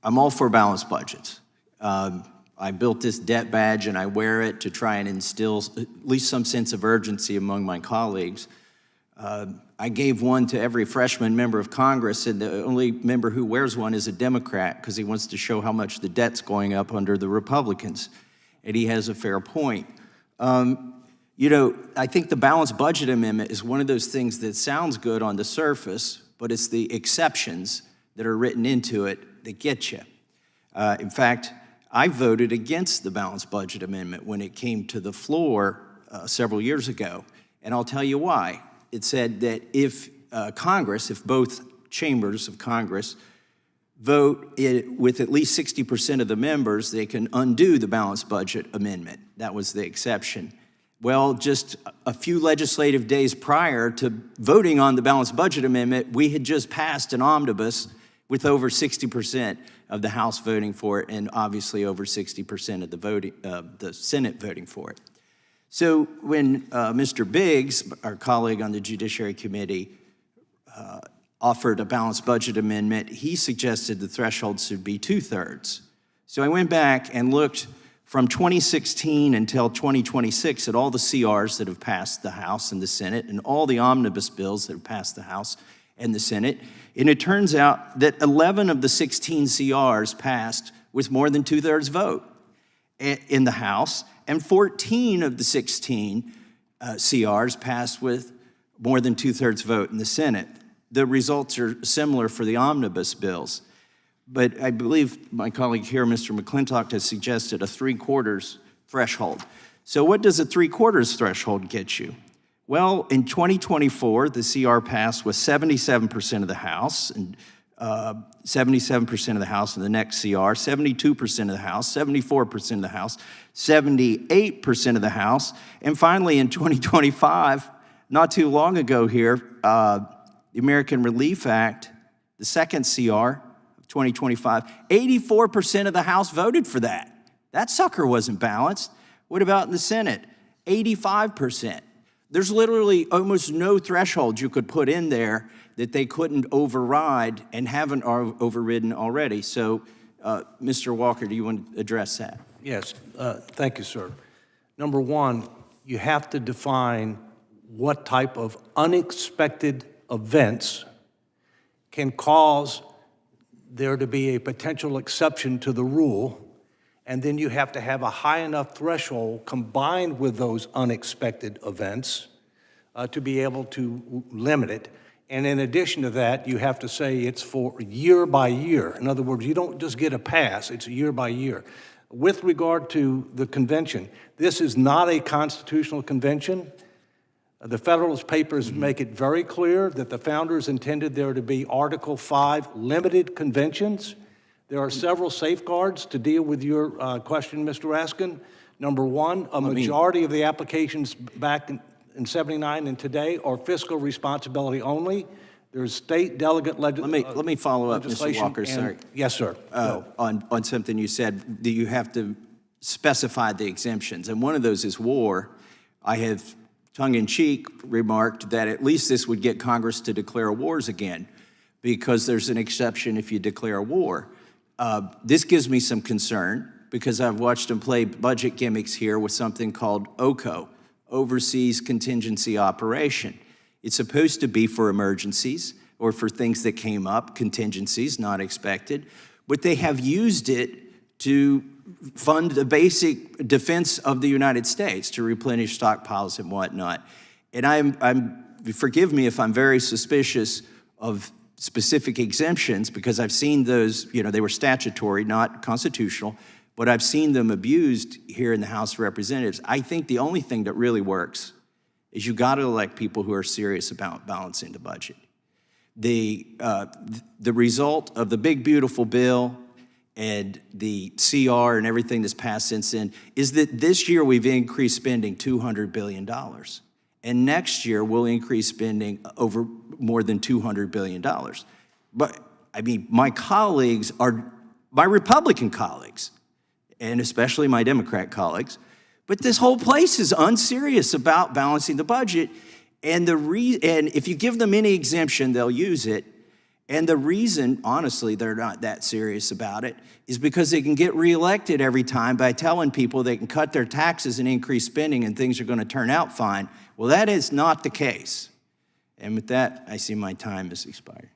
I'm all for balanced budgets. I built this debt badge and I wear it to try and instill at least some sense of urgency among my colleagues. I gave one to every freshman member of Congress, and the only member who wears one is a Democrat because he wants to show how much the debt's going up under the Republicans. And he has a fair point. You know, I think the balanced budget amendment is one of those things that sounds good on the surface, but it's the exceptions that are written into it that get you. In fact, I voted against the balanced budget amendment when it came to the floor several years ago, and I'll tell you why. It said that if if both chambers of Congress vote with at least 60% of the members, they can undo the balanced budget amendment. That was the exception. Well, just a few legislative days prior to voting on the balanced budget amendment, we had just passed an omnibus with over 60% of the House voting for it, and obviously over 60% of the Senate voting for it. So when Mr. Biggs, our colleague on the Judiciary Committee, offered a balanced budget amendment, he suggested the threshold should be 2/3. So I went back and looked from 2016 until 2026 at all the CRs that have passed the House and the Senate and all the omnibus bills that have passed the House and the Senate. And it turns out that 11 of the 16 CRs passed with more than 2/3 vote in the House, and 14 of the 16 CRs passed with more than 2/3 vote in the Senate. The results are similar for the omnibus bills. But I believe my colleague here, Mr. McClintock, has suggested a 3/4 threshold. So what does a 3/4 threshold get you? Well, in 2024, the CR passed with 77% of the House, and 77% of the House in the next CR, 72% of the House, 74% of the House, 78% of the House, and finally in 2025, not too long ago here, the American Relief Act, the second CR of 2025, 84% of the House voted for that. That sucker wasn't balanced. What about in the Senate? 85%. There's literally almost no threshold you could put in there that they couldn't override and haven't overridden already. So, Mr. Walker, do you want to address that? Yes, thank you, sir. Number one, you have to define what type of unexpected events can cause there to be a potential exception to the rule, and then you have to have a high enough threshold combined with those unexpected events to be able to limit it. And in addition to that, you have to say it's for year by year. In other words, you don't just get a pass, it's year by year. With regard to the convention, this is not a constitutional convention. The Federalist Papers make it very clear that the founders intended there to be Article 5 limited conventions. There are several safeguards to deal with your question, Mr. Raskin. Number one, a majority of the applications back in 79 and today are fiscal responsibility only. There's state delegate legislation. Let me follow up, Mr. Walker, sorry. Yes, sir. On something you said, that you have to specify the exemptions, and one of those is war. I have tongue-in-cheek remarked that at least this would get Congress to declare wars again, because there's an exception if you declare a war. This gives me some concern because I've watched them play budget gimmicks here with something called OCO, Overseas Contingency Operation. It's supposed to be for emergencies or for things that came up, contingencies, not expected, but they have used it to fund the basic defense of the United States, to replenish stockpiles and whatnot. And forgive me if I'm very suspicious of specific exemptions, because I've seen those, they were statutory, not constitutional, but I've seen them abused here in the House of Representatives. I think the only thing that really works is you got to elect people who are serious about balancing the budget. The result of the big, beautiful bill and the CR and everything that's passed since then is that this year we've increased spending $200 billion. And next year we'll increase spending over more than $200 billion. But I mean, my colleagues are, my Republican colleagues, and especially my Democrat colleagues, but this whole place is unserious about balancing the budget. And if you give them any exemption, they'll use it. And the reason, honestly, they're not that serious about it is because they can get reelected every time by telling people they can cut their taxes and increase spending and things are going to turn out fine. Well, that is not the case. And with that, I see my time has expired.